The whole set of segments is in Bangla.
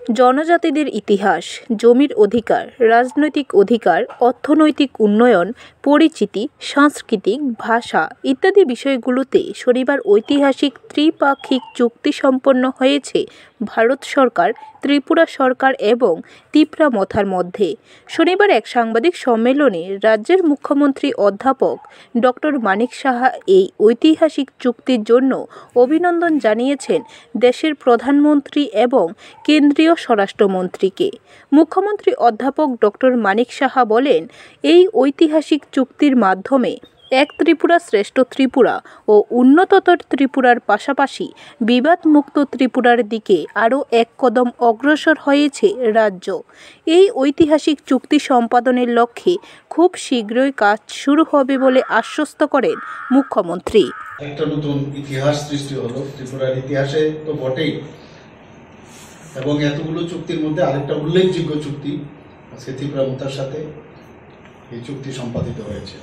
জনজাতিদের ইতিহাস, জমির অধিকার, রাজনৈতিক অধিকার, অর্থনৈতিক উন্নয়ন, পরিচিতি, সাংস্কৃতিক, ভাষা ইত্যাদি বিষয়গুলোতে শনিবার ঐতিহাসিক ত্রিপাক্ষিক চুক্তি সম্পন্ন হয়েছে ভারত সরকার, ত্রিপুরা সরকার এবং তিপ্রামথার মধ্যে। শনিবার এক সাংবাদিক সম্মেলনে রাজ্যের মুখ্যমন্ত্রী অধ্যাপক ডক্টর মানিক সাহা এই ঐতিহাসিক চুক্তির জন্য অভিনন্দন জানিয়েছেন দেশের প্রধানমন্ত্রী এবং কেন্দ্রীয় স্বরাষ্ট্রমন্ত্রীকে। মুখ্যমন্ত্রী অধ্যাপক ডক্টর মানিক সাহা বলেন, এই ঐতিহাসিক চুক্তির মাধ্যমে এক ত্রিপুরা শ্রেষ্ঠ ত্রিপুরা ও উন্নততর ত্রিপুরার পাশাপাশি বিবাদমুক্ত ত্রিপুরার দিকে আরও এক কদম অগ্রসর হয়েছে রাজ্য। এই ঐতিহাসিক চুক্তি সম্পাদনের লক্ষ্যে খুব শীঘ্রই কাজ শুরু হবে বলে আশ্বস্ত করেন মুখ্যমন্ত্রী। একটা নতুন ইতিহাস সৃষ্টি হলো ত্রিপুরার ইতিহাসে তো বটেই, এবং এতগুলো চুক্তির মধ্যে আরেকটা উল্লেখযোগ্য চুক্তি আজকে ত্রিপুরামথার সাথে এই চুক্তি সম্পাদিত হয়েছে।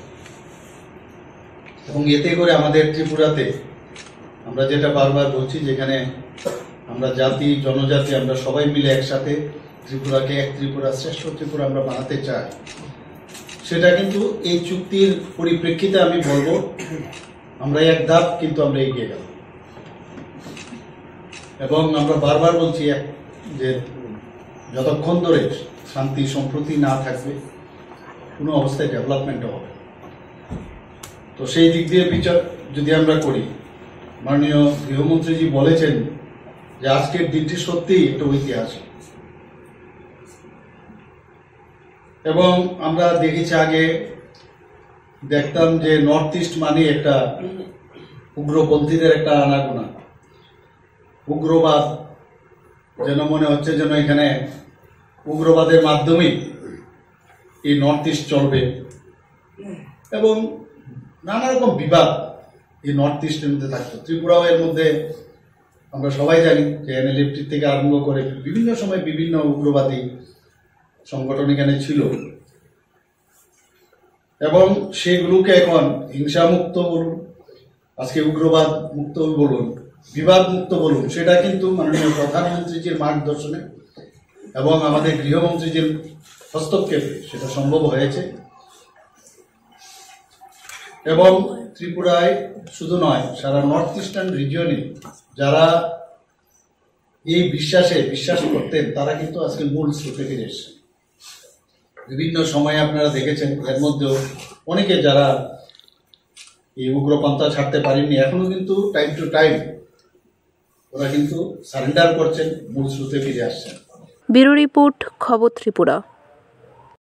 এবং এতে করে আমাদের ত্রিপুরাতে আমরা যেটা বারবার বলছি, যেখানে আমরা জাতি জনজাতি আমরা সবাই মিলে একসাথে ত্রিপুরাকে এক ত্রিপুরা শ্রেষ্ঠ ত্রিপুরা আমরা বানাতে চাই, সেটা কিন্তু এই চুক্তির পরিপ্রেক্ষিতে আমি বলবো আমরা এক ধাপ কিন্তু আমরা এগিয়ে গেলাম। এবং আমরা বারবার বলছি যে যতক্ষণ ধরে শান্তি সম্প্রীতি না থাকবে কোনো অবস্থায় ডেভেলপমেন্টও হবে। তো সেই দিক দিয়ে বিচার যদি আমরা করি, মাননীয় গৃহমন্ত্রীজি বলেছেন যে আজকের দিনটি সত্যিই একটা ঐতিহাসিক। এবং আমরা দেখেছি আগে দেখতাম যে নর্থ ইস্ট মানে একটা উগ্রপন্থীদের একটা আনাগোনা, উগ্রবাদ, যেন মনে হচ্ছে যেন এখানে উগ্রবাদের মাধ্যমেই এই নর্থ ইস্ট চলবে, এবং নানা রকম বিবাদ এই নর্থ ইস্টের মধ্যে থাকতো। ত্রিপুরাও এর মধ্যে আমরা সবাই জানি যে এনএলএফটি থেকে আরম্ভ করে বিভিন্ন সময় বিভিন্ন উগ্রবাদী সংগঠন এখানে ছিল, এবং সেগুলোকে এখন হিংসামুক্ত বলুন, আজকে উগ্রবাদ মুক্ত বলুন, বিবাদ মুক্ত বলুন, সেটা কিন্তু মাননীয় প্রধানমন্ত্রীজির মার্গদর্শনে এবং আমাদের গৃহমন্ত্রীজির হস্তক্ষেপে সেটা সম্ভব হয়েছে। এবং ত্রিপুরায় শুধু নয়, সারা নর্থ ইস্টার্ন রিজিয়নে যারা এই বিশ্বাস করতেন তারা কিন্তু আজকে মূল স্রোতে ফিরে এসেছেন। বিভিন্ন সময়ে আপনারা দেখেছেন এর মধ্যেও অনেকে যারা এই উগ্রপন্থা ছাড়তে পারেননি, এখনো কিন্তু টাইম টু টাইম ওরা কিন্তু সারেন্ডার করছেন, মূল স্রোতে ফিরে আসছেন। ব্যুরো রিপোর্ট, খবর ত্রিপুরা।